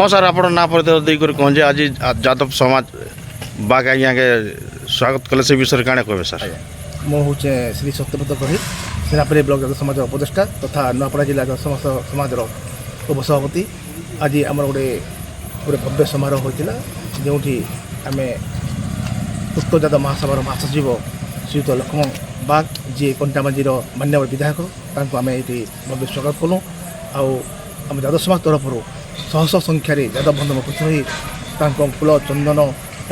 हाँ सर आप ना परिचय देकर कौन जे आज जादव समाज बाग आज्ञा के स्वागत कले से विषय काणे कहबे सर। मु हूँ श्री सत्यव्रत कही सेनापल्ली ब्लॉक जादव समाज उपदेष्टा तथा नुआपड़ा जिला जादव समाज उपसभापति। आज आम गोटे गोटे भव्य समारोह होता जो आम उत्तर जादव महासभा महासचिव श्रीयुक्त लक्ष्मण बाग जी कंटाबांजी मान्यवर विधायक आम ये भव्य स्वागत कलु आम जादव समाज तरफ शह शह संख्यार जादव बंधु उपस्थित हो फूल चंदन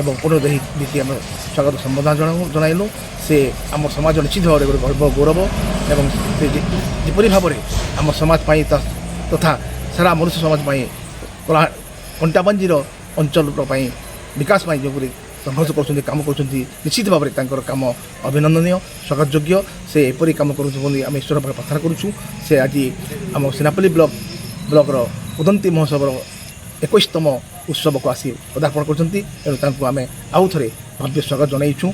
एवं पुण्य देखिए आम स्वागत संबोधन जनइलु से आम समाज निश्चित भाव में गर्व गौरव एवं जीपरी भाव में आम समाज तथा सारा मनुष्य समाज कला कंटाबांजीर अंचल विकास जो संघर्ष कर काम कर निश्चित भाव में काम अभिनंदनीय स्वागत योग्य से एपरी कम कर ईश्वर पाखे प्रार्थना करुँ से आज आम सेनापल्ली ब्लॉक उदंती महोत्सव 21तम उत्सव को आसी पदार्पण कर आउ थे भव्य स्वागत जनईचु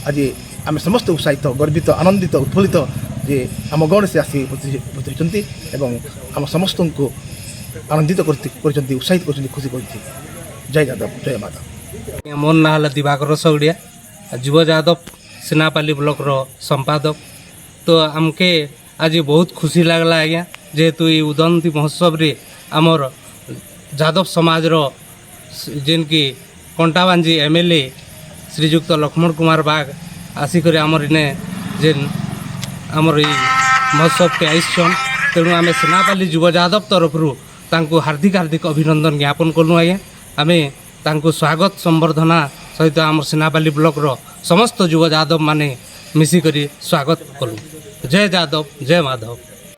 आज आम समस्त उत्साहित गर्वित आनंदित उत्फुल्लित जे आम गण से आसी उपस्थित होती आम समस्त को आनंदित कर उत्साहित कर खुशी कर जय यादव जय माधव। मोर ना दिवाकर सौड़िया युव यादव सेनापल्ली ब्लॉक संपादक। तो आमके आज बहुत खुशी लगला आज्ञा जेहेतु ये उदंती महोत्सव रे आमर यादव समाज जेन की कंटाबांजी एमएलए श्रीजुक्त लक्ष्मण कुमार बाग आसिक आमर इने जेन आमर ये महोत्सव के आईसन तेणु आम सेनापल्ली युव यादव तरफ हार्दिक हार्दिक अभिनंदन ज्ञापन कलु आज्ञा। आम स्वागत संबर्धना सहित आम सेनापल्ली ब्लॉक समस्त युव यादव माने मिसिकरी स्वागत कलु। जय यादव जय माधव।